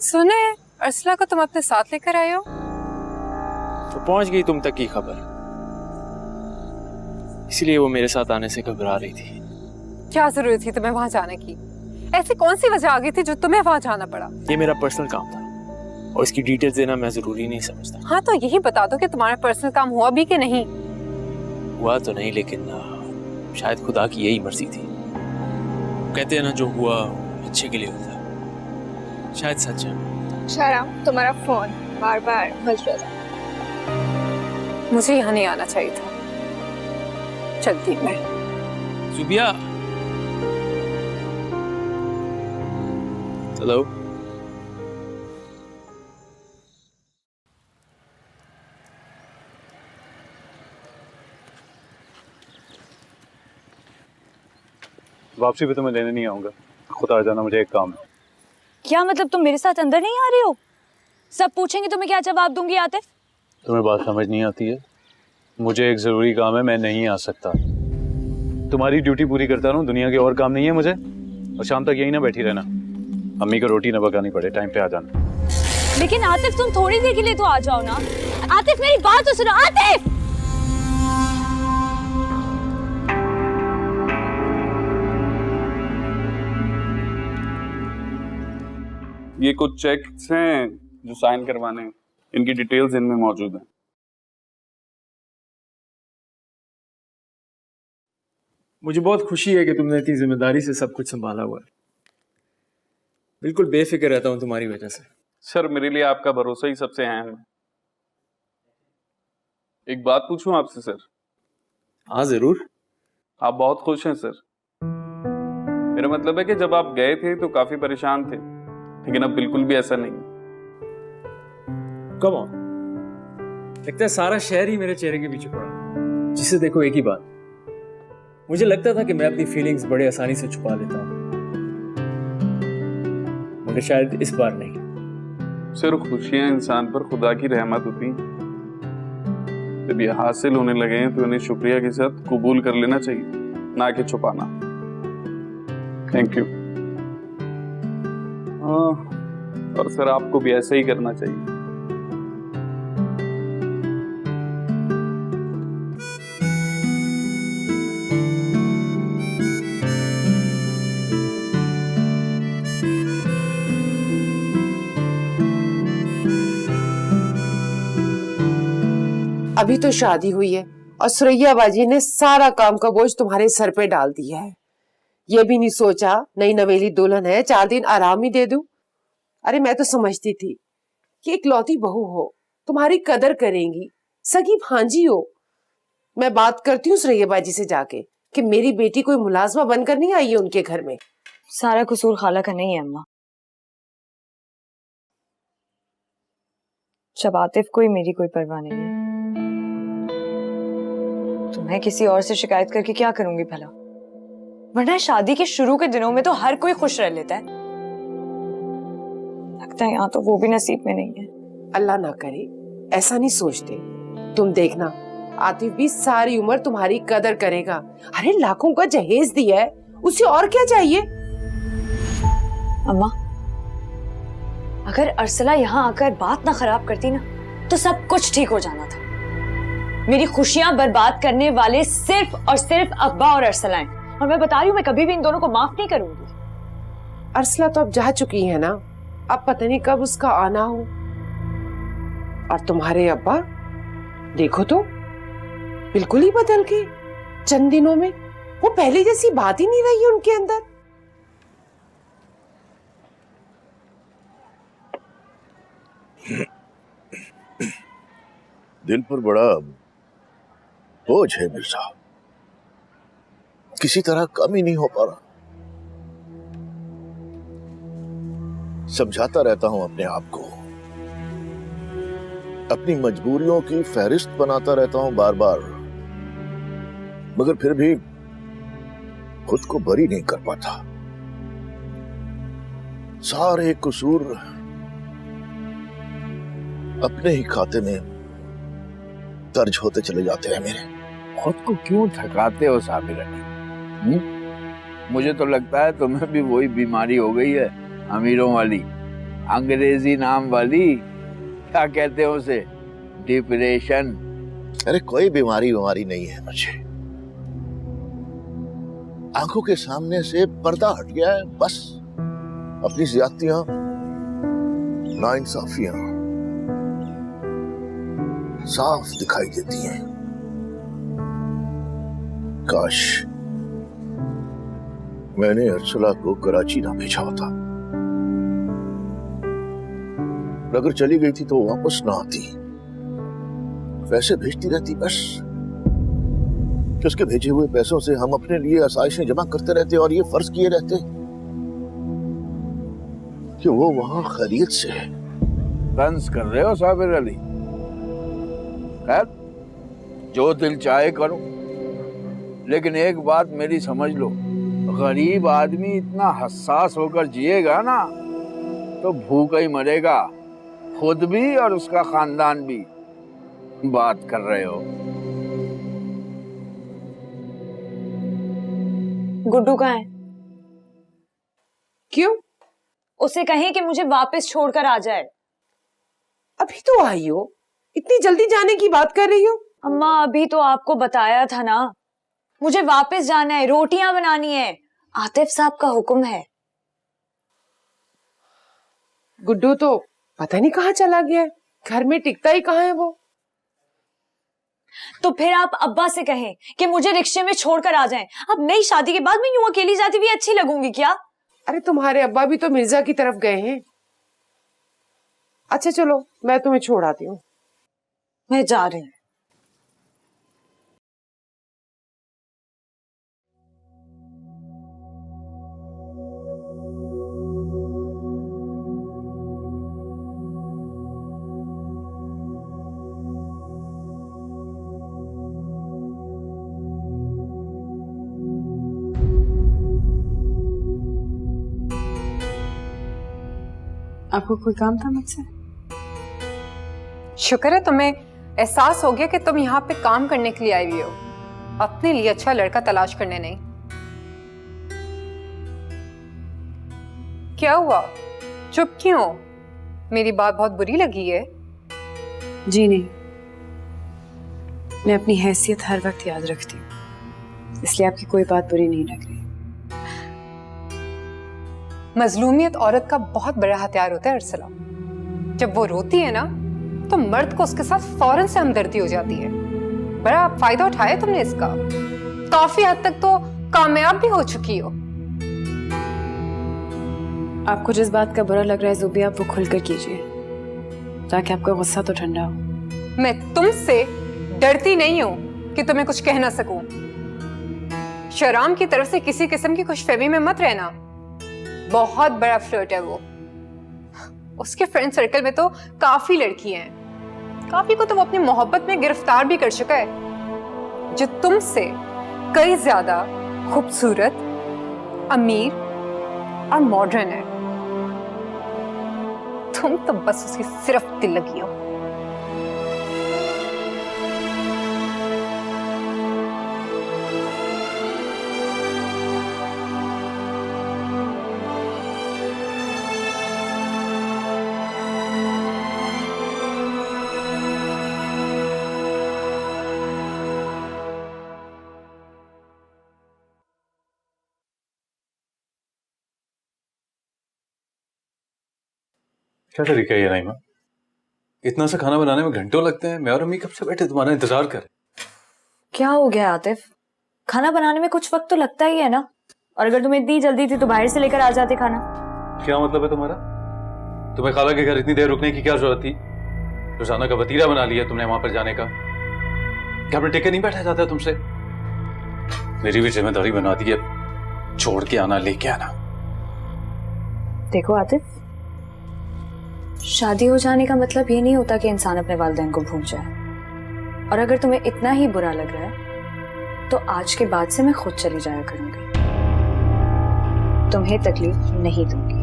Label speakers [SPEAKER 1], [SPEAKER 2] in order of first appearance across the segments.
[SPEAKER 1] सुने, अर्सला को तुम अपने साथ लेकर आए हो?
[SPEAKER 2] तो पहुंच गई तुम तक की खबर, इसलिए वो मेरे साथ आने से घबरा रही थी।
[SPEAKER 1] क्या जरूरत थी तुम्हें वहां जाने की? ऐसी कौन सी वजह आ गई थी जो तुम्हें वहां जाना पड़ा?
[SPEAKER 2] ये मेरा पर्सनल काम था और इसकी डिटेल्स देना मैं जरूरी नहीं समझता।
[SPEAKER 1] हाँ तो यही बता दो कि तुम्हारा पर्सनल काम हुआ भी कि नहीं।
[SPEAKER 2] हुआ तो नहीं, लेकिन शायद खुदा की यही मर्जी थी। कहते हैं ना, जो हुआ अच्छे के लिए होता है। शायद सच है।
[SPEAKER 3] शाराम, तुम्हारा फोन बार बार बज रहा था।
[SPEAKER 1] मुझे यहाँ नहीं आना चाहिए था। चलती मैं।
[SPEAKER 2] सुबिया, हेलो।
[SPEAKER 4] वापसी भी तुम्हें लेने नहीं आऊंगा, खुद आ जाना, मुझे एक काम है।
[SPEAKER 3] क्या मतलब तुम मेरे साथ अंदर नहीं आ रहे हो? सब पूछेंगे तो मैं क्या जवाब दूंगी आतिफ?
[SPEAKER 4] तुम्हें बात समझ नहीं आती है? मुझे एक जरूरी काम है, मैं नहीं आ सकता। तुम्हारी ड्यूटी पूरी करता रहूं, दुनिया के और काम नहीं है मुझे। और शाम तक यही ना बैठी रहना, अम्मी को रोटी ना पकानी पड़े, टाइम पे आ जाना।
[SPEAKER 3] लेकिन आतिफ तुम थोड़ी देर के लिए तो आ जाओ ना। आतिफ मेरी बात तो सुनो। आतिफ,
[SPEAKER 5] ये कुछ चेक्स हैं जो साइन करवाने हैं, इनकी डिटेल्स इनमें मौजूद हैं।
[SPEAKER 2] मुझे बहुत खुशी है कि तुमने इतनी जिम्मेदारी से सब कुछ संभाला हुआ है। बिल्कुल बेफिक्र रहता हूँ तुम्हारी वजह से।
[SPEAKER 5] सर, मेरे लिए आपका भरोसा ही सबसे अहम है। एक बात पूछूं आपसे सर?
[SPEAKER 2] हाँ जरूर।
[SPEAKER 5] आप बहुत खुश हैं सर। मेरा मतलब है कि जब आप गए थे तो काफी परेशान थे, लेकिन अब बिल्कुल भी ऐसा नहीं।
[SPEAKER 2] कम ऑन, लगता है सारा शहर ही मेरे चेहरे के पीछे पड़ा। जिसे देखो एक ही बात, मुझे लगता था कि मैं अपनी फीलिंग्स बड़े आसानी से छुपा लेता हूँ, मगर शायद इस बार नहीं।
[SPEAKER 5] सिर्फ खुशियां इंसान पर खुदा की रहमत होती हैं। जब ये हासिल होने लगे हैं तो इन्हें शुक्रिया के साथ कबूल कर लेना चाहिए, ना कि छुपाना। Thank you. और सर, आपको भी ऐसा ही करना चाहिए।
[SPEAKER 6] अभी तो शादी हुई है और सुरैया बाजी ने सारा काम का बोझ तुम्हारे सर पे डाल दिया है। ये भी नहीं सोचा नई नवेली दुल्हन है, 4 दिन आराम ही दे दूं। अरे मैं तो समझती थी कि इकलौती बहू हो, तुम्हारी कदर करेंगी, सगी भांजी हो। मैं बात करती हूँ सुरैया बाजी से जाके कि मेरी बेटी कोई मुलाजमा बनकर नहीं आई है उनके घर में।
[SPEAKER 3] सारा कसूर खाला का नहीं है अम्मा। जब आतिफ कोई मेरी कोई परवाह नहीं है तो मैं किसी और से शिकायत करके क्या करूंगी भला? वरना शादी के शुरू के दिनों में तो हर कोई खुश रह लेता है। लगता है यहाँ तो वो भी नसीब में नहीं है।
[SPEAKER 6] अल्लाह ना करे ऐसा नहीं सोचते। तुम देखना, आतिफ भी सारी उम्र तुम्हारी कदर करेगा। अरे लाखों का जहेज दिया है, उसे और क्या चाहिए?
[SPEAKER 3] अम्मा, अगर अर्सला यहाँ आकर बात ना खराब करती ना तो सब कुछ ठीक हो जाना था। मेरी खुशियां बर्बाद करने वाले सिर्फ और सिर्फ अब्बा और अर्सला हैं, और मैं बता रही हूँ मैं कभी भी इन दोनों को माफ नहीं करूंगी।
[SPEAKER 6] अर्सला तो अब जा चुकी है ना, अब पता नहीं कब उसका आना हो। और तुम्हारे अब्बा देखो तो बिल्कुल ही बदल गए चंद दिनों में। वो पहले जैसी बात ही नहीं रही उनके अंदर।
[SPEAKER 7] दिल पर बड़ा बोझ है मिर्जा, किसी तरह कम ही नहीं हो पा रहा। समझाता रहता हूं अपने आप को, अपनी मजबूरियों की फहरिस्त बनाता रहता हूं बार बार, मगर फिर भी खुद को बरी नहीं कर पाता। सारे कसूर अपने ही खाते में दर्ज होते चले जाते हैं मेरे।
[SPEAKER 8] खुद को क्यों थकाते हो साबिर अली? मुझे तो लगता है तुम्हें भी वही बीमारी हो गई है, अमीरों वाली, अंग्रेजी नाम वाली, क्या कहते हैं उसे, डिप्रेशन।
[SPEAKER 7] अरे कोई बीमारी नहीं है मुझे, आंखों के सामने से पर्दा हट गया है बस। अपनी ज्यादतियां, नाइंसाफियां साफ दिखाई देती हैं। काश मैंने अर्चला को कराची ना भेजा होता। अगर चली गई थी तो वापस ना आती, पैसे भेजती रहती बस। कि उसके भेजे हुए पैसों से हम अपने लिए आसाइशें जमा करते रहते और ये फर्ज किए रहते कि वो वहां खैरियत से है।
[SPEAKER 8] तंज कर रहे हो साबिर अली? खैर, जो दिल चाहे करो, लेकिन एक बात मेरी समझ लो, गरीब आदमी इतना हसास होकर जिएगा ना तो भूखा ही मरेगा, खुद भी और उसका खानदान भी। बात कर रहे हो?
[SPEAKER 3] गुड्डू कहाँ है?
[SPEAKER 6] क्यों?
[SPEAKER 3] उसे कहें कि मुझे वापस छोड़कर आ जाए।
[SPEAKER 6] अभी तो आई हो, इतनी जल्दी जाने की बात कर रही हो?
[SPEAKER 3] अम्मा अभी तो आपको बताया था ना, मुझे वापस जाना है, रोटियां बनानी है, आतिफ साहब का हुक्म है।
[SPEAKER 6] गुड्डू तो पता नहीं कहाँ चला गया है, घर में टिकता ही कहाँ है वो।
[SPEAKER 3] तो फिर आप अब्बा से कहें कि मुझे रिक्शे में छोड़कर आ जाएं। अब नई शादी के बाद मैं यूं अकेली जाती हुई अच्छी लगूंगी क्या?
[SPEAKER 6] अरे तुम्हारे अब्बा भी तो मिर्जा की तरफ गए हैं। अच्छा चलो, मैं तुम्हें छोड़ आती हूँ।
[SPEAKER 3] मैं जा रही हूँ।
[SPEAKER 1] आपको कोई काम था मुझसे? शुक्र है तुम्हें एहसास हो गया कि तुम यहाँ पे काम करने के लिए आई हुई हो, अपने लिए अच्छा लड़का तलाश करने नहीं। क्या हुआ, चुप क्यों हो? मेरी बात बहुत बुरी लगी है?
[SPEAKER 9] जी नहीं, मैं अपनी हैसियत हर वक्त याद रखती हूँ, इसलिए आपकी कोई बात बुरी नहीं लग रही।
[SPEAKER 1] मजलूमियत औरत का बहुत बड़ा हथियार होता है अर्सला। जब वो रोती है ना तो मर्द को उसके साथ फौरन से हमदर्दी हो जाती है। बड़ा फायदा उठाया तुमने इसका, काफी हद तक तो कामयाब भी हो चुकी हो।
[SPEAKER 9] आपको जिस बात का बुरा लग रहा है ज़ुबी, आप वो खुलकर कीजिए ताकि आपका गुस्सा तो ठंडा हो।
[SPEAKER 1] मैं तुमसे डरती नहीं हूं कि तुम्हें कुछ कह ना सकूं। शराम की तरफ से किसी किस्म की खुशफहमी में मत रहना, बहुत बड़ा फ्लर्ट है वो। उसके फ्रेंड सर्कल में तो काफी लड़कियां हैं, काफी को तो वो अपनी मोहब्बत में गिरफ्तार भी कर चुका है, जो तुमसे कई ज्यादा खूबसूरत, अमीर और मॉडर्न है। तुम तो बस उसकी सिर्फ दिल लगी हो।
[SPEAKER 4] क्या तरीका है ये नाइमा? इतना सा खाना बनाने में घंटों लगते हैं। मैं और अम्मी कब से बैठे तुम्हारा इंतजार कर।
[SPEAKER 3] क्या हो गया आतिफ? खाना बनाने में कुछ वक्त तो लगता ही है ना, और अगर तुम्हें इतनी जल्दी थी तो बाहर से लेकर आ जाते खाना।
[SPEAKER 4] क्या मतलब है तुम्हारा? तुम्हें खाला के घर इतनी देर रुकने की क्या जरूरत थी? रोजाना का वतीरा बना लिया तुमने वहां पर जाने का। क्या अपने टिके नहीं बैठा जाता तुमसे? मेरी भी जिम्मेदारी बना दी है, छोड़ के आना, लेके आना।
[SPEAKER 3] देखो आतिफ, शादी हो जाने का मतलब ये नहीं होता कि इंसान अपने वालिदैन को भूल जाए। और अगर तुम्हें इतना ही बुरा लग रहा है तो आज के बाद से मैं खुद चली जाया करूंगी, तुम्हें तकलीफ नहीं दूंगी।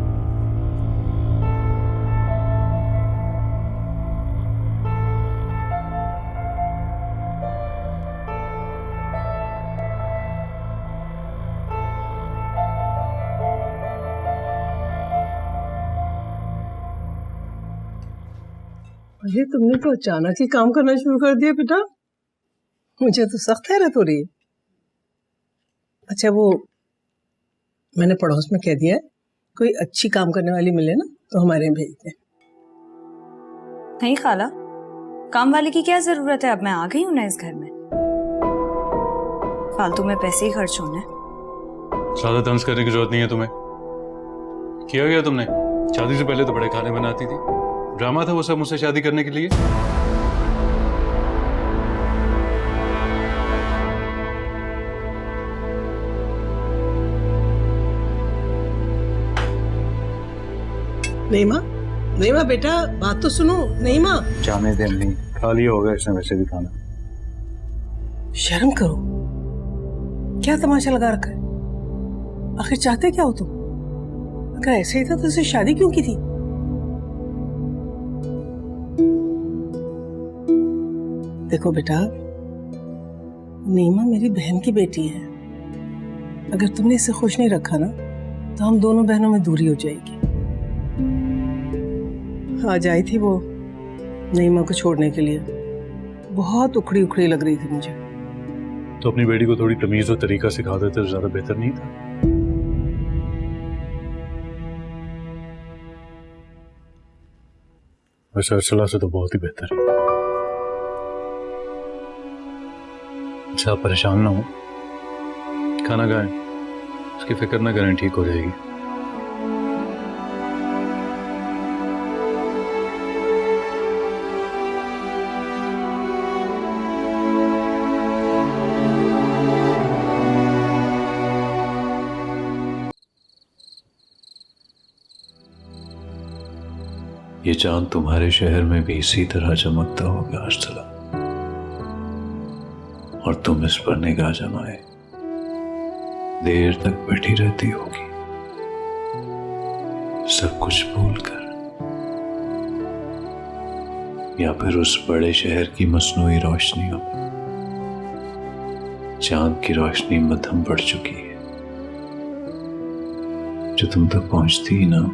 [SPEAKER 10] अरे तुमने तो अचानक ही काम करना शुरू कर दिया बेटा, मुझे तो सख्त हैरत हो रही है। अच्छा वो मैंने पड़ोस में कह दिया है, कोई अच्छी काम करने वाली मिले ना तो हमारे यहाँ भेज दें।
[SPEAKER 3] नहीं खाला, काम वाले की क्या जरूरत है, अब मैं आ गई हूं ना इस घर में, फालतू में पैसे ही खर्च होने।
[SPEAKER 4] ज्यादा तंज करने की जरूरत नहीं है तुम्हें। किया गया तुमने, शादी से पहले तो बड़े खाने बनाती थी, ड्रामा था वो सब मुझसे शादी करने के लिए।
[SPEAKER 10] नहीं माँ बेटा, बात तो सुनो। नहीं माँ,
[SPEAKER 4] जाने दे नहीं, खा लिया होगा इसने वैसे भी खाना।
[SPEAKER 10] शर्म करो, क्या तमाशा लगा रखा है? आखिर चाहते क्या हो तुम? अगर ऐसे ही था तो उससे शादी क्यों की थी? देखो बेटा, नीमा मेरी बहन की बेटी है, अगर तुमने इसे खुश नहीं रखा ना तो हम दोनों बहनों में दूरी हो जाएगी। आज आई थी वो नीमा को छोड़ने के लिए, बहुत उखड़ी उखड़ी लग रही थी मुझे।
[SPEAKER 4] तो अपनी बेटी को थोड़ी तमीज और तरीका सिखा देते तो ज्यादा बेहतर नहीं था? वैसे अर्सला से तो बहुत ही बेहतर है। अच्छा आप परेशान ना हो, खाना खाएं, उसकी फिक्र ना करें, ठीक हो जाएगी।
[SPEAKER 11] ये चांद तुम्हारे शहर में भी इसी तरह चमकता होगा अर्सला, और तुम इस पर निगाह जमाए देर तक बैठी रहती होगी, सब कुछ भूलकर, या फिर उस बड़े शहर की मसनूई रोशनियों में चांद की रोशनी मध्यम पड़ चुकी है, जो तुम तक पहुंचती ही ना हो।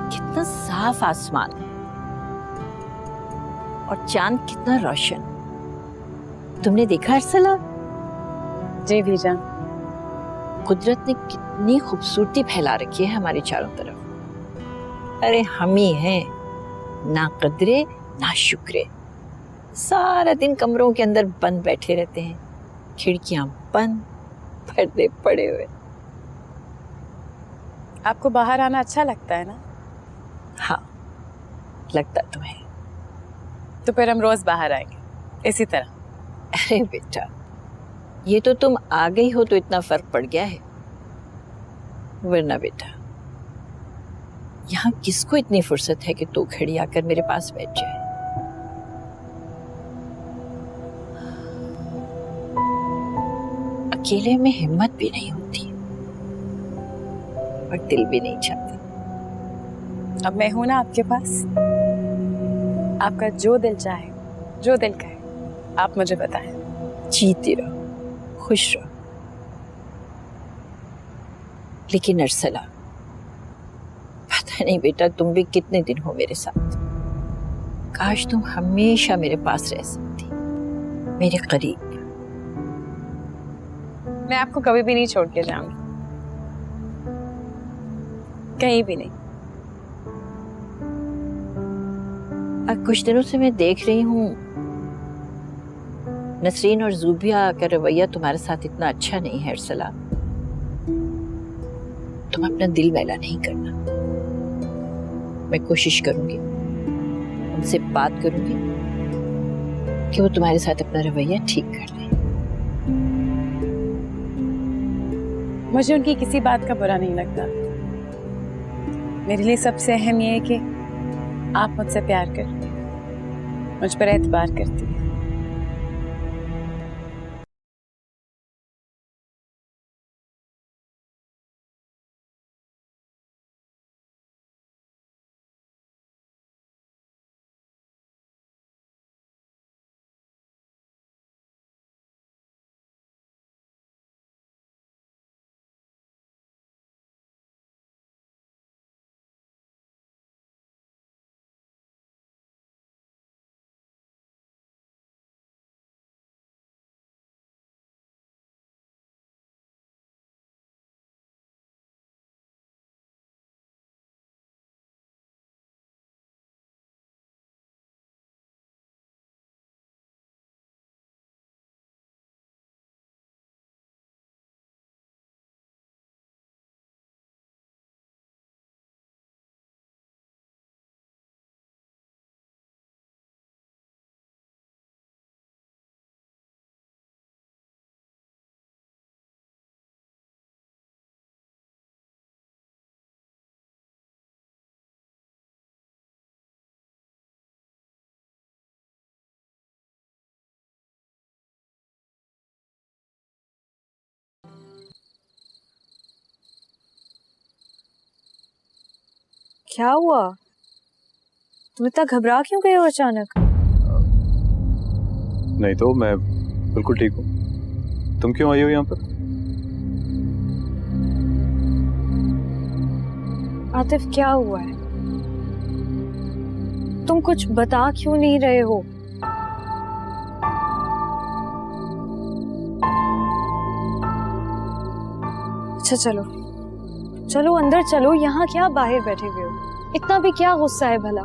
[SPEAKER 12] कितना साफ आसमान है और चांद कितना रोशन। तुमने देखा अर्सला?
[SPEAKER 9] जी भीजान।
[SPEAKER 12] कुदरत ने कितनी खूबसूरती फैला रखी है हमारे चारों तरफ। अरे हम ही हैं ना कदरे ना शुक्रे, सारा दिन कमरों के अंदर बंद बैठे रहते हैं, खिड़कियां बंद, पर्दे पड़े हुए।
[SPEAKER 9] आपको बाहर आना अच्छा लगता है ना?
[SPEAKER 12] हाँ, लगता तुम्हें?
[SPEAKER 9] तो फिर हम रोज बाहर आएंगे इसी तरह।
[SPEAKER 12] अरे बेटा, ये तो तुम आ गई हो तो इतना फर्क पड़ गया है, वरना बेटा यहाँ किसको इतनी फुर्सत है कि तू खड़ी आकर मेरे पास बैठ जाए। अकेले में हिम्मत भी नहीं होती और दिल भी नहीं चाहता।
[SPEAKER 9] अब मैं हूं ना आपके पास, आपका जो दिल चाहे, जो दिल कहे, आप मुझे बताएं।
[SPEAKER 12] जीती रहो, खुश रहो। लेकिन अर्सला, पता नहीं बेटा तुम भी कितने दिन हो मेरे साथ, काश तुम हमेशा मेरे पास रह सकती, मेरे करीब।
[SPEAKER 9] मैं आपको कभी भी नहीं छोड़ के जाऊंगी, कहीं भी नहीं।
[SPEAKER 12] अब कुछ दिनों से मैं देख रही हूँ नसरीन और ज़ूबिया का रवैया तुम्हारे साथ इतना अच्छा नहीं है अर्सला। तुम अपना दिल मैला नहीं करना। मैं कोशिश करूंगी, उनसे बात करूंगी कि वो तुम्हारे साथ अपना रवैया ठीक कर दें।
[SPEAKER 9] मुझे उनकी किसी बात का बुरा नहीं लगता। मेरे लिए सबसे अहम ये है कि आप मुझसे प्यार करती हैं, मुझ पर एतबार करती हैं।
[SPEAKER 3] क्या हुआ? तुम इतना घबरा क्यों गए हो अचानक?
[SPEAKER 4] नहीं तो मैं बिल्कुल ठीक हूँ। तुम क्यों आई हो यहाँ पर?
[SPEAKER 3] आतिफ क्या हुआ है? तुम कुछ बता क्यों नहीं रहे हो? अच्छा चलो चलो अंदर चलो, यहाँ क्या बाहर बैठे हुए हो? इतना भी क्या गुस्सा है भला?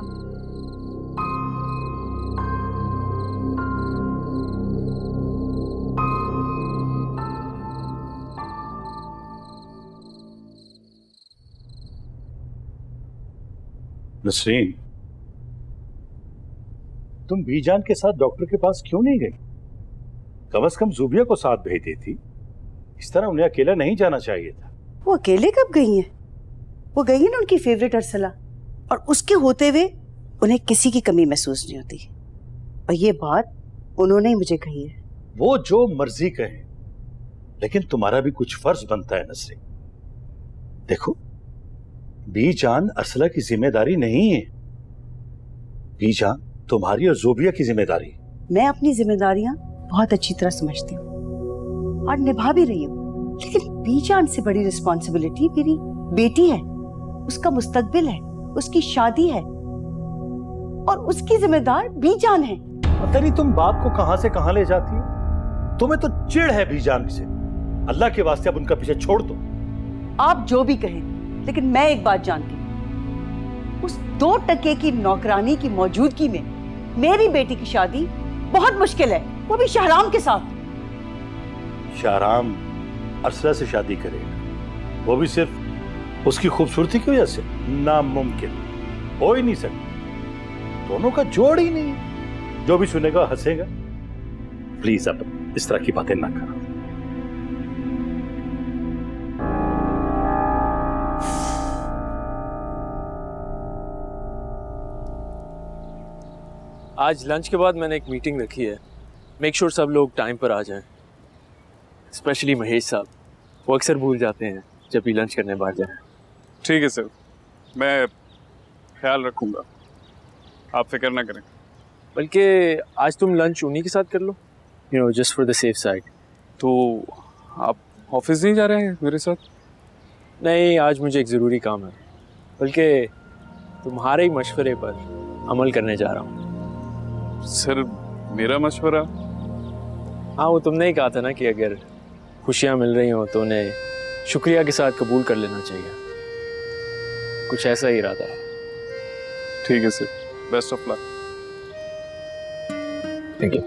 [SPEAKER 11] नसरीन, तुम बीजान के साथ डॉक्टर के पास क्यों नहीं गई? कम से कम जुबिया को साथ भेज देती। इस तरह उन्हें अकेला नहीं जाना चाहिए था।
[SPEAKER 13] वो अकेले कब गई हैं? वो गई है ना उनकी फेवरेट अरसला, और उसके होते हुए उन्हें किसी की कमी महसूस नहीं होती। और ये बात उन्होंने ही मुझे कही है।
[SPEAKER 11] वो जो मर्जी कहे, लेकिन तुम्हारा भी कुछ फर्ज बनता है नसरीन। देखो, बीजान अरसला की जिम्मेदारी नहीं है, बीजान तुम्हारी और जोबिया की जिम्मेदारी।
[SPEAKER 13] मैं अपनी जिम्मेदारियां बहुत अच्छी तरह समझती हूँ और निभा भी रही हूँ, लेकिन बीजान से बड़ी रिस्पॉन्सिबिलिटी मेरी बेटी है। उसका मुस्तकबिल है, उसकी शादी है, और उसकी जिम्मेदार बीजान है।
[SPEAKER 11] पता नहीं तुम बात को कहां से कहां ले जाती हो। तुम्हें तो चिढ़ है बीजान से। अल्लाह के वास्ते अब उनका पीछे छोड़ दो।
[SPEAKER 13] आप जो भी कहें, लेकिन मैं एक बात जानती हूँ, उस 2 टके की नौकरानी की मौजूदगी में मेरी बेटी की शादी बहुत मुश्किल है, वो भी शहराम के साथ।
[SPEAKER 11] शाहराम अरसला से शादी करेगा, वो भी सिर्फ उसकी खूबसूरती की वजह से? नामुमकिन, हो ही नहीं सकता। दोनों का जोड़ ही नहीं है। जो भी सुनेगा हंसेगा। प्लीज अब इस तरह की बातें ना करो।
[SPEAKER 2] आज लंच के बाद मैंने एक मीटिंग रखी है। मेक श्योर सब लोग टाइम पर आ जाएं, स्पेशली महेश साहब। वो अक्सर भूल जाते हैं जब भी लंच करने बाहर जाएं।
[SPEAKER 5] ठीक है सर, मैं ख्याल रखूंगा, आप फिक्र ना करें।
[SPEAKER 2] बल्कि आज तुम लंच उन्हीं के साथ कर लो, you know, just for the safe side.
[SPEAKER 5] तो आप ऑफिस नहीं जा रहे हैं मेरे साथ?
[SPEAKER 2] नहीं, आज मुझे एक ज़रूरी काम है, बल्कि तुम्हारे ही मशवरे पर अमल करने जा रहा हूँ।
[SPEAKER 5] सर, मेरा मशवरा?
[SPEAKER 2] हाँ, वो तुमने ही कहा था ना कि अगर खुशियाँ मिल रही हो तो उन्हें शुक्रिया के साथ कबूल कर लेना चाहिए। कुछ ऐसा ही इरादा है।
[SPEAKER 5] ठीक है sir, best of luck.
[SPEAKER 2] Thank you.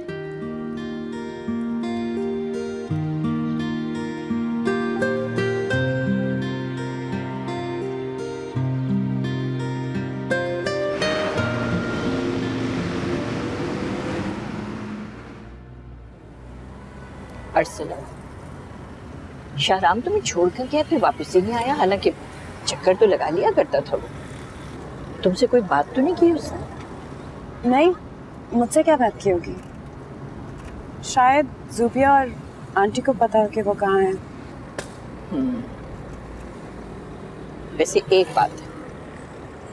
[SPEAKER 12] Arsala, Shahram तुम्हें छोड़कर गया फिर वापस ही नहीं आया, हालांकि चक्कर तो लगा लिया करता था वो। तुमसे कोई बात तो नहीं की उसने?
[SPEAKER 9] नहीं, मुझसे क्या बात की होगी? शायद जुबिया और आंटी को पता हो कि वो कहाँ है।
[SPEAKER 12] वैसे एक बात है,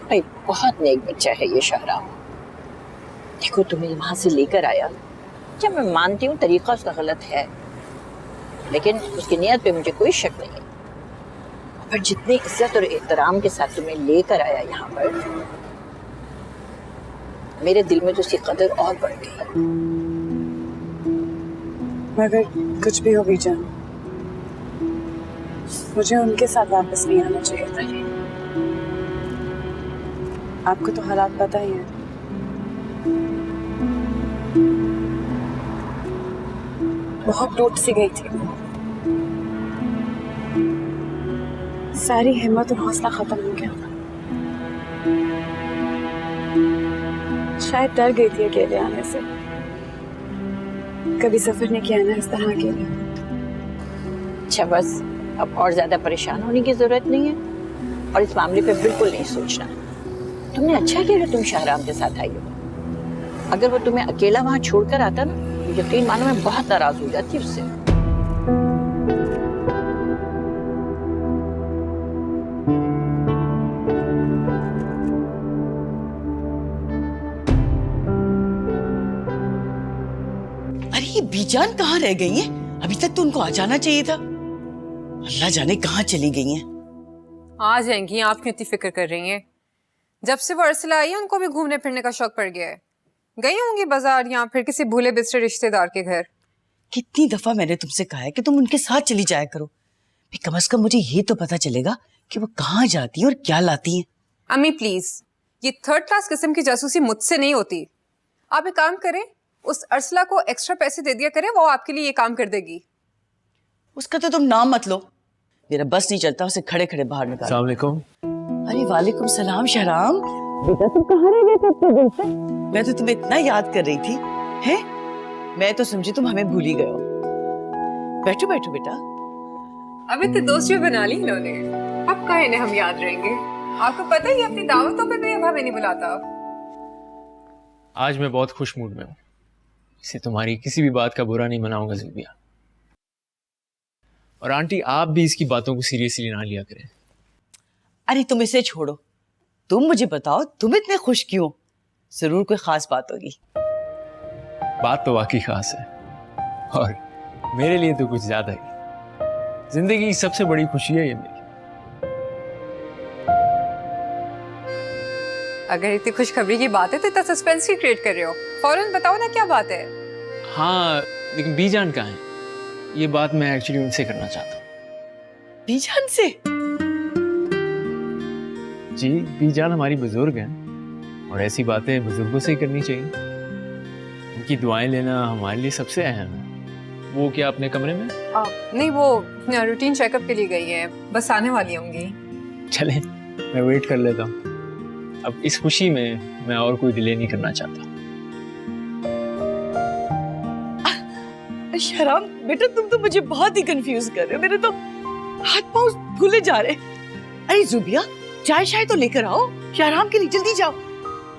[SPEAKER 12] भाई बहुत नेक बच्चा है ये शाहराम। देखो, तुम्हें वहां से लेकर आया, जब मैं मानती हूँ तरीका उसका गलत है, लेकिन उसकी नियत पे मुझे कोई शक नहीं है। पर जितनी इज्जत और एहतराम के साथ तुम्हें लेकर आया यहाँ पर, मेरे दिल में तो उसकी कदर और बढ़ गई।
[SPEAKER 9] मगर कुछ भी हो बीजान, मुझे उनके साथ वापस नहीं आना चाहिए था। आपको तो हालात पता ही है। बहुत टूट सी गई थी, सारी हिम्मत और हौसला खत्म हो गया। शायद डर गई थी अकेले आने से। कभी सफर नहीं किया ना इस तरह अकेले।
[SPEAKER 12] अच्छा, बस अब और ज्यादा परेशान होने की जरूरत नहीं है, और इस मामले पे बिल्कुल नहीं सोचना। तुमने अच्छा किया तुम शाहराम के साथ आई हो। अगर वो तुम्हें अकेला वहां छोड़कर आता ना, यकीन मानो मैं बहुत नाराज हो जाती उससे।
[SPEAKER 14] अरे ये बीजान कहाँ रह गई है? अभी तक तो उनको आ जाना चाहिए था। अल्लाह जाने कहाँ चली गई हैं।
[SPEAKER 1] आ जाएंगी, आप क्यों इतनी फिक्र कर रही हैं? जब से वो अर्सला आई है उनको भी घूमने फिरने का शौक पड़ गया है। गई होंगी बाजार या फिर किसी भूले बिसरे रिश्तेदार के घर।
[SPEAKER 14] कितनी दफा मैंने तुमसे कहा है कि तुम उनके साथ चली जाया करो, भी कम से कम मुझे ये तो पता चलेगा कि वो कहाँ जाती हैं और क्या लाती हैं।
[SPEAKER 1] अम्मी प्लीज, ये थर्ड क्लास किस्म की जासूसी मुझसे नहीं होती। आप एक काम करें, उस अर्सला को एक्स्ट्रा पैसे दे दिया करें, वो आपके लिए ये काम कर देगी।
[SPEAKER 14] उसका तो तुम नाम मत लो, मेरा बस नहीं चलता उसे खड़े खड़े बाहर निकाल।
[SPEAKER 2] अस्सलाम वालेकुम।
[SPEAKER 14] अरे वालेकुम सलाम शहराम, बेटा तुम कहाँ रह गए थे इतने दिन से? मैं तो तुम्हें इतना याद कर रही थी। हैं? मैं तो समझी तुम हमें भूल ही गए हो। बैठो बैठो बेटा।
[SPEAKER 1] अभी तो दोस्ती बना ली इन्होंने, अब कहे इन्हें हम याद रहेंगे। आपको पता ही अपनी दावतों पे भी अब हमें नहीं बुलाता।
[SPEAKER 2] आज मैं बहुत खुश मूड में हूँ, इसे तुम्हारी किसी भी बात का बुरा नहीं मनाऊंगा ज़ुल्बिया। और आंटी आप भी इसकी बातों को सीरियसली ना लिया करें।
[SPEAKER 14] अरे तुम इसे छोड़ो, तुम मुझे बताओ तुम इतने खुश क्यों? जरूर कोई खास बात होगी।
[SPEAKER 2] बात तो वाकई खास है, और मेरे लिए तो कुछ ज्यादा ही। जिंदगी की सबसे बड़ी खुशी है ये मेरी।
[SPEAKER 1] अगर इतनी खुशखबरी की बात है तो इतना सस्पेंस ही क्रिएट कर रहे हो, फौरन बताओ ना क्या बात है।
[SPEAKER 2] हाँ लेकिन बीजान कहाँ है? ये बात मैं एक्चुअली उनसे करना चाहता हूँ।
[SPEAKER 14] बीजान से?
[SPEAKER 2] जी, बीजान हमारी बुजुर्ग हैं और ऐसी बातें बुजुर्गों से ही करनी चाहिए। उनकी दुआएं लेना हमारे लिए सबसे अहम है। वो क्या अपने कमरे में?
[SPEAKER 1] नहीं, वो रूटीन चेकअप के लिए गई है, बस आने वाली होंगी।
[SPEAKER 2] चले मैं वेट कर लेता हूँ। अब इस खुशी में मैं और कोई डिले नहीं करना चाहता।
[SPEAKER 14] शहराम बेटा तुम तो मुझे बहुत ही कंफ्यूज कर रहे हो, मेरे तो हाथ पांव फूले जा रहे। अरे जुबिया चाय शाय तो लेकर आओ शहराम के लिए, जल्दी जाओ।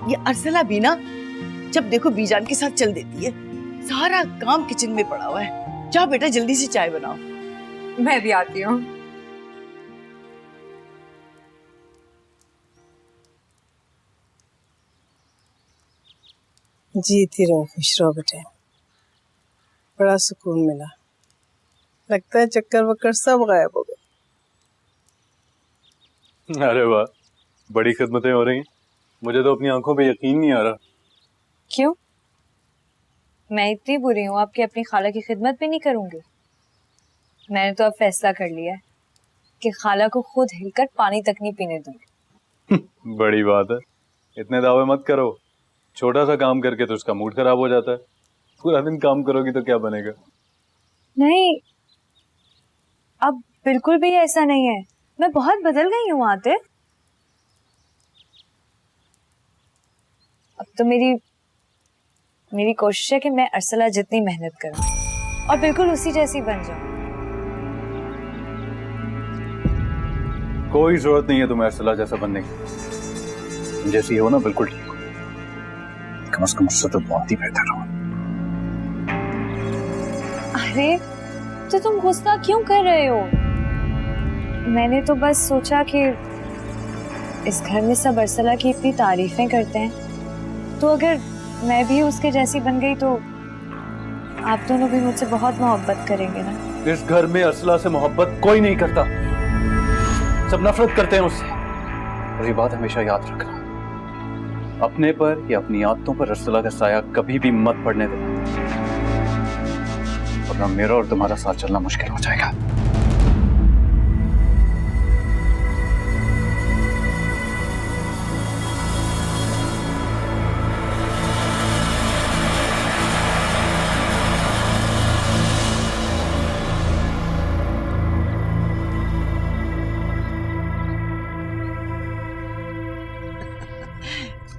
[SPEAKER 14] ये अर्सला भी ना जब देखो बीजान के साथ चल देती है, सारा काम किचन में पड़ा हुआ है। जाओ बेटा जल्दी से चाय बनाओ।
[SPEAKER 1] मैं भी आती हूँ।
[SPEAKER 10] जीती रहो, खुश रहो बेटे, बड़ा सुकून मिला। लगता है चक्कर वक्कर सब गायब हो गए।
[SPEAKER 4] अरे वाह, बड़ी खिदमतें हो रही हैं। मुझे तो अपनी आंखों पे यकीन नहीं आ रहा।
[SPEAKER 3] क्यों? मैं इतनी बुरी हूँ आपकी अपनी खाला की खिदमत भी नहीं करूंगी? मैंने तो अब फैसला कर लिया है कि खाला को खुद हिलकर पानी तक नहीं पीने दूंगी।
[SPEAKER 4] बड़ी बात है, इतने दावे मत करो। छोटा सा काम करके तो उसका मूड खराब हो जाता है। पूरा दिन काम करोगी तो क्या बनेगा?
[SPEAKER 3] नहीं, अब बिल्कुल भी ऐसा नहीं है। मैं बहुत बदल गई हूँ आतिफ। अब तो मेरी कोशिश है कि मैं अर्सला जितनी मेहनत करूं और बिल्कुल उसी जैसी बन जाऊं।
[SPEAKER 4] कोई जरूरत नहीं है तुम्हें अर्सला जैसा बनने की। जैसी हो ना बिल्कुल ठीक हो। कम से कम उससे तो बहुत ही बेहतर हो।
[SPEAKER 3] अरे तो तुम गुस्सा क्यों कर रहे हो? मैंने तो बस सोचा कि इस घर में सब अर्सला की इतनी तारीफें करते हैं, तो अगर मैं भी उसके जैसी बन गई तो आप दोनों भी मुझसे बहुत मोहब्बत करेंगे ना।
[SPEAKER 4] इस घर में अर्सला से मोहब्बत कोई नहीं करता, सब नफरत करते हैं उससे। और ये बात हमेशा याद रखना, अपने पर या अपनी आदतों पर अर्सला का साया कभी भी मत पड़ने देना, वरना मेरा और तुम्हारा साथ चलना मुश्किल हो जाएगा।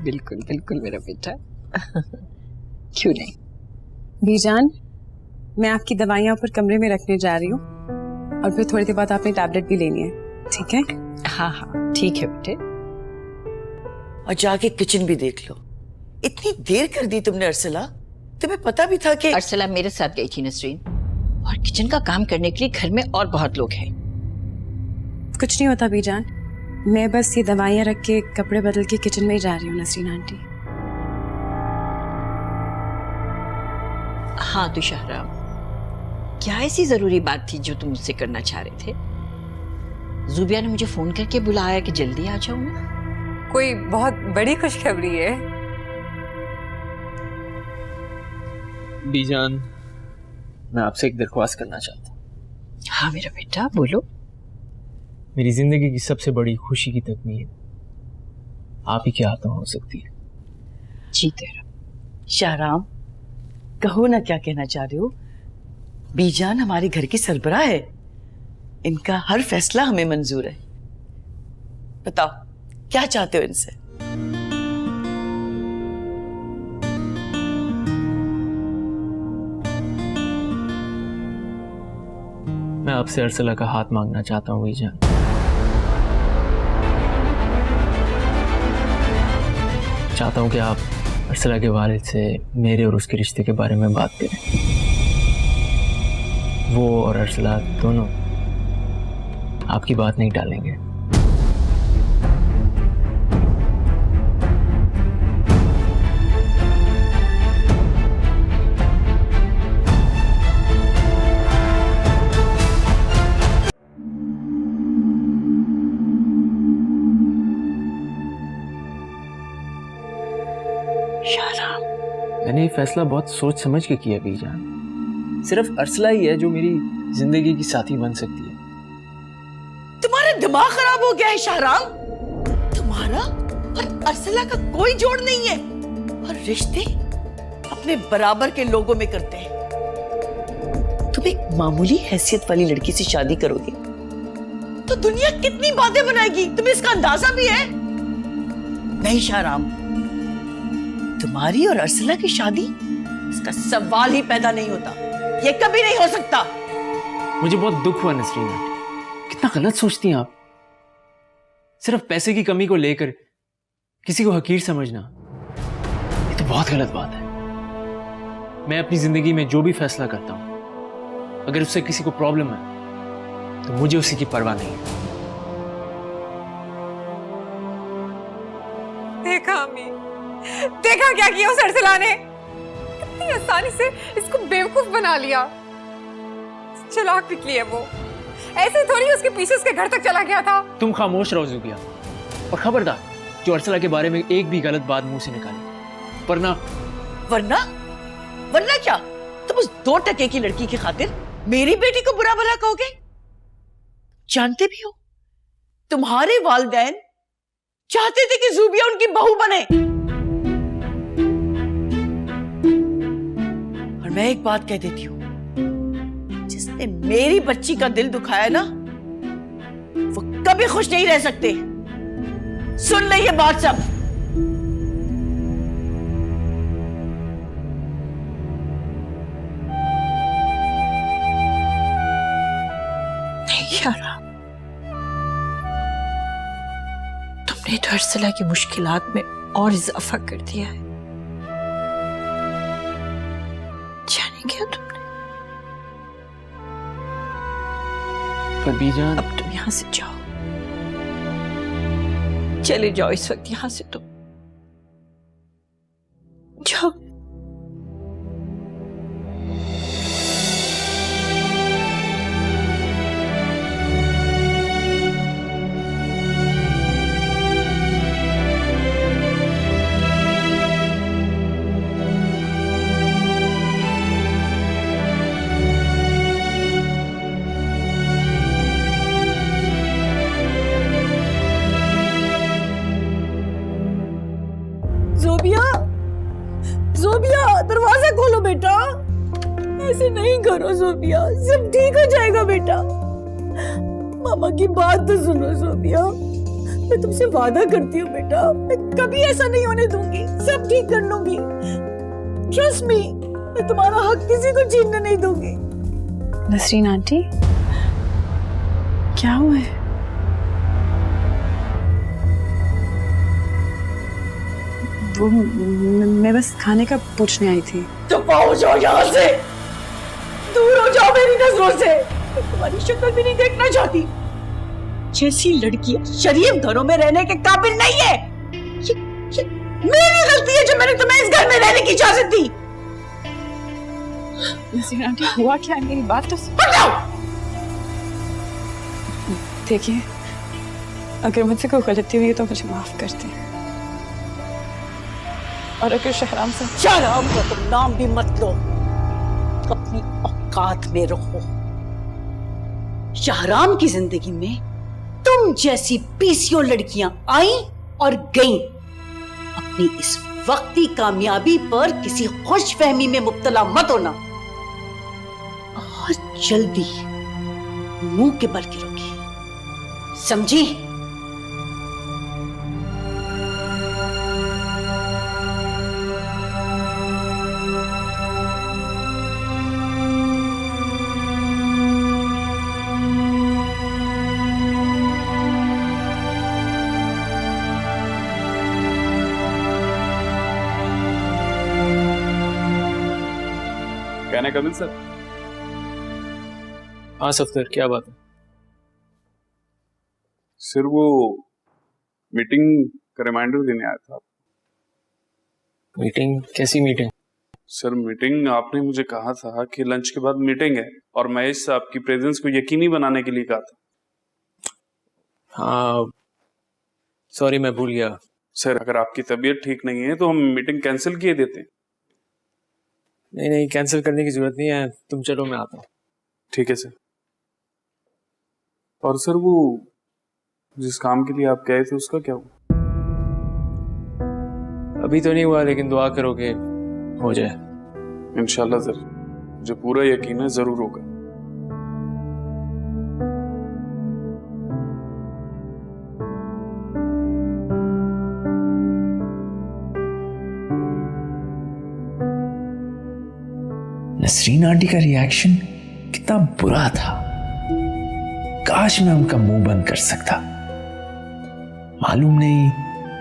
[SPEAKER 12] बिल्कुल बिल्कुल मेरा बेटा। क्यों नहीं?
[SPEAKER 9] बीजान, मैं आपकी दवाइयाँ ऊपर कमरे में रखने जा रही हूँ और फिर थोड़ी देर बाद आपने टैबलेट भी लेनी है, ठीक है?
[SPEAKER 12] हाँ हाँ ठीक है बेटे।
[SPEAKER 14] और जाके किचन भी देख लो। इतनी देर कर दी तुमने अर्सला, तुम्हें पता भी था कि
[SPEAKER 12] अर्सला मेरे साथ गई थी नसरीन, और किचन का काम करने के लिए घर में और बहुत लोग हैं।
[SPEAKER 9] कुछ नहीं होता बीजान, मैं बस ये दवाइयाँ रख के कपड़े बदल के किचन में ही जा रही हूँ नसरीन आंटी।
[SPEAKER 12] हाँ तो शाहराम, क्या ऐसी जरूरी बात थी जो तुम मुझसे करना चाह रहे थे? जुबिया ने मुझे फोन करके बुलाया कि जल्दी आ जाऊं मैं।
[SPEAKER 1] कोई बहुत बड़ी खुशखबरी है?
[SPEAKER 2] बीजान, मैं आपसे एक दरख्वास्त करना चाहता हूँ।
[SPEAKER 12] हाँ मेरा बेटा, बोलो।
[SPEAKER 2] मेरी जिंदगी की सबसे बड़ी खुशी की तकमील आप ही के हाथों हो सकती है।
[SPEAKER 12] जी तेरा।
[SPEAKER 14] शाहराम, कहो ना क्या कहना चाह रहे हो। बीजान हमारे घर की सरबराह है, इनका हर फैसला हमें मंजूर है। बताओ क्या चाहते हो इनसे?
[SPEAKER 2] मैं आपसे अरसला का हाथ मांगना चाहता हूँ बीजान। चाहता हूँ कि आप अरसला के वालिद से मेरे और उसके रिश्ते के बारे में बात करें। वो और अरसला दोनों आपकी बात नहीं टालेंगे। मैंने ये फैसला बहुत सोच समझ के किया बीजान। सिर्फ अरसला ही है जो मेरी जिंदगी की साथी बन सकती है।
[SPEAKER 14] तुम्हारा दिमाग खराब हो गया है शाहराम। तुम्हारा और अरसला का कोई जोड़ नहीं है, और रिश्ते अपने बराबर के लोगों में करते हैं। तुम एक मामूली हैसियत वाली लड़की से शादी करोगे तो दुनिया कितनी बातें बनाएगी, तुम्हें इसका अंदाजा भी है? नहीं शाहराम, तुम्हारी और अरसला की शादी, इसका सवाल ही पैदा नहीं होता। ये कभी नहीं हो सकता।
[SPEAKER 2] मुझे बहुत दुख हुआ नसरीन आंटी, कितना गलत सोचती हैं आप। सिर्फ पैसे की कमी को लेकर किसी को हकीर समझना, ये तो बहुत गलत बात है। मैं अपनी जिंदगी में जो भी फैसला करता हूं, अगर उससे किसी को प्रॉब्लम है तो मुझे उसी की परवाह नहीं है।
[SPEAKER 1] देखा अम्मी, देखा क्या किया उस अरसला ने। कितनी आसानी से इसको बेवकूफ बना लिया। चालाक निकली है वो। ऐसे थोड़ी उसके पीछे उसके घर तक चला गया था।
[SPEAKER 2] तुम खामोश रहो जुबिया, और खबरदार जो अरसला के बारे में एक भी गलत बात मुंह से निकाले, वरना
[SPEAKER 14] वरना वरना क्या? तुम उस 2 टके की लड़की की खातिर मेरी बेटी को बुरा भला कहोगे? जानते भी हो तुम्हारे वालिदैन चाहते थे कि जुबिया उनकी बहू बने। और मैं एक बात कह देती हूं, जिसने मेरी बच्ची का दिल दुखाया ना, वो कभी खुश नहीं रह सकते। सुन ले ये बात सब।
[SPEAKER 12] नहीं यारा, तुमने तो अरसला की मुश्किलात में और इजाफा कर दिया है। जाने क्या तुमने?
[SPEAKER 2] पर बीजान,
[SPEAKER 12] अब तुम यहां से जाओ, चले जाओ इस वक्त यहां से। तुम जाओ।
[SPEAKER 14] ज़ोबिया, दरवाजा खोलो बेटा। ऐसे नहीं करो ज़ोबिया, सब ठीक हो जाएगा बेटा। मामा की बात तो सुनो ज़ोबिया, मैं तुमसे वादा करती हूँ बेटा, मैं कभी ऐसा नहीं होने दूंगी, सब ठीक कर लूंगी। ट्रस्ट मी, मैं तुम्हारा हक किसी को छीनने नहीं दूंगी।
[SPEAKER 9] नसरीन आंटी, क्या हुआ है? वो मैं बस खाने का पूछने आई थी।
[SPEAKER 14] तो पहुंच जाओ यहाँ से, दूर हो जाओ मेरी नजरों से। मैं तुम्हारी शक्ल भी नहीं देखना चाहती। जैसी लड़की शरीफ घरों में रहने के काबिल नहीं है। ये मेरी गलती है जो मैंने तुम्हें इस घर में रहने की इजाजत दी।
[SPEAKER 9] नसीर आंटी हुआ क्या है, मेरी बात तो देखिए, अगर मुझसे कोई गलती हुई है तो मुझे माफ कर दें। और अगर शहराम से
[SPEAKER 14] शहराम का तुम नाम भी मत लो, अपनी औकात में रहो। शहराम की जिंदगी में तुम जैसी पीसीओ लड़कियां आई और गईं। अपनी इस वक्ती कामयाबी पर किसी खुशफहमी में मुब्तला मत होना और जल्दी मुंह के बल गिरोगी, समझी?
[SPEAKER 5] कहने कमिल सर।
[SPEAKER 2] हाँ सफ्तर, क्या बात है?
[SPEAKER 5] सर वो मीटिंग का रिमाइंडर देने आया था।
[SPEAKER 2] मीटिंग? कैसी मीटिंग?
[SPEAKER 5] सर मीटिंग, आपने मुझे कहा था कि लंच के बाद मीटिंग है और महेश साहब की प्रेजेंस को यकीनी बनाने के लिए कहा था।
[SPEAKER 2] हाँ सॉरी, मैं भूल गया।
[SPEAKER 5] सर अगर आपकी तबीयत ठीक नहीं है तो हम मीटिंग कैंसिल किए देते हैं।
[SPEAKER 2] नहीं नहीं, कैंसिल करने की जरूरत नहीं है, तुम चलो, मैं आता हूँ।
[SPEAKER 5] ठीक है सर। और सर वो जिस काम के लिए आप गए थे उसका क्या हुआ?
[SPEAKER 2] अभी तो नहीं हुआ, लेकिन दुआ करोगे हो जाए।
[SPEAKER 5] इंशाल्लाह सर, मुझे पूरा यकीन है जरूर होगा।
[SPEAKER 15] नसरीन आंटी का रिएक्शन कितना बुरा था। काश मैं उनका मुंह बंद कर सकता। मालूम नहीं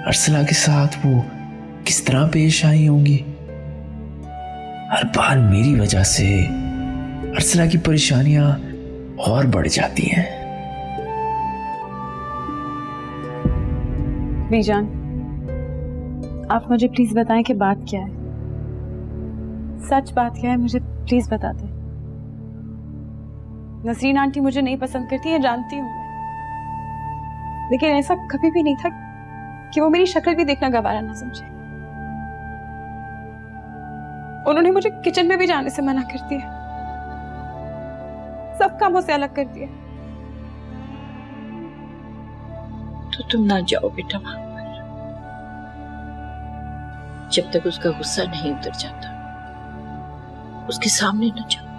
[SPEAKER 15] अरसला के साथ वो किस तरह पेश आई होंगी। हर बार मेरी वजह से अरसला की परेशानियां और बढ़ जाती हैं।
[SPEAKER 9] बीजान, आप मुझे प्लीज बताएं कि बात क्या है, सच बात क्या है, मुझे प्लीज बता दें। नसरीन आंटी मुझे नहीं पसंद करती है, जानती हूँ मैं, लेकिन ऐसा कभी भी नहीं था कि वो मेरी शक्ल भी देखना गवारा ना समझे। उन्होंने मुझे किचन में भी जाने से मना कर दिया, सब कामों से अलग कर दिया।
[SPEAKER 12] तो तुम ना जाओ बेटा वहां पर, जब तक उसका गुस्सा नहीं उतर जाता। उसके सामने न जाओ।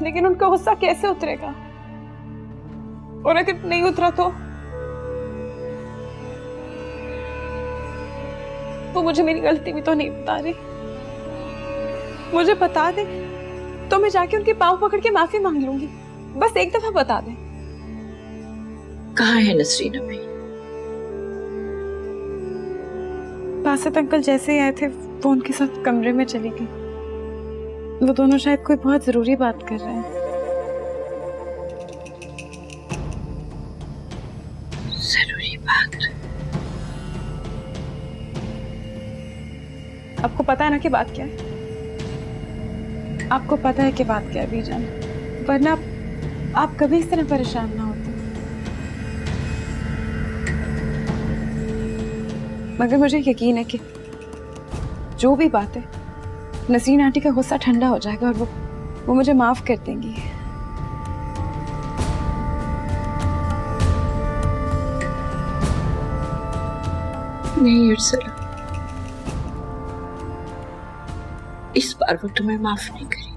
[SPEAKER 9] लेकिन उनका गुस्सा कैसे उतरेगा? और अगर नहीं उतरा तो मुझे मेरी गलती भी तो नहीं बता रही। मुझे बता दे तो मैं जाके उनके पांव पकड़ के माफी मांग लूंगी। बस एक दफा बता दे।
[SPEAKER 12] कहाँ है नसरीन अभी?
[SPEAKER 9] बासत अंकल जैसे ही आए थे वो उनके साथ कमरे में चली गई। वो दोनों शायद कोई बहुत जरूरी बात कर रहे हैं।
[SPEAKER 12] जरूरी बात?
[SPEAKER 9] आपको पता है ना कि बात क्या है? आपको पता है कि बात क्या है बीजान, वरना आप कभी इस तरह परेशान ना होते। मगर मुझे यकीन है कि जो भी बात है, नसरीन आंटी का गुस्सा ठंडा हो जाएगा और वो मुझे माफ कर देंगी।
[SPEAKER 12] नहीं अरसला, इस बार वो तुम्हें माफ नहीं करेगी।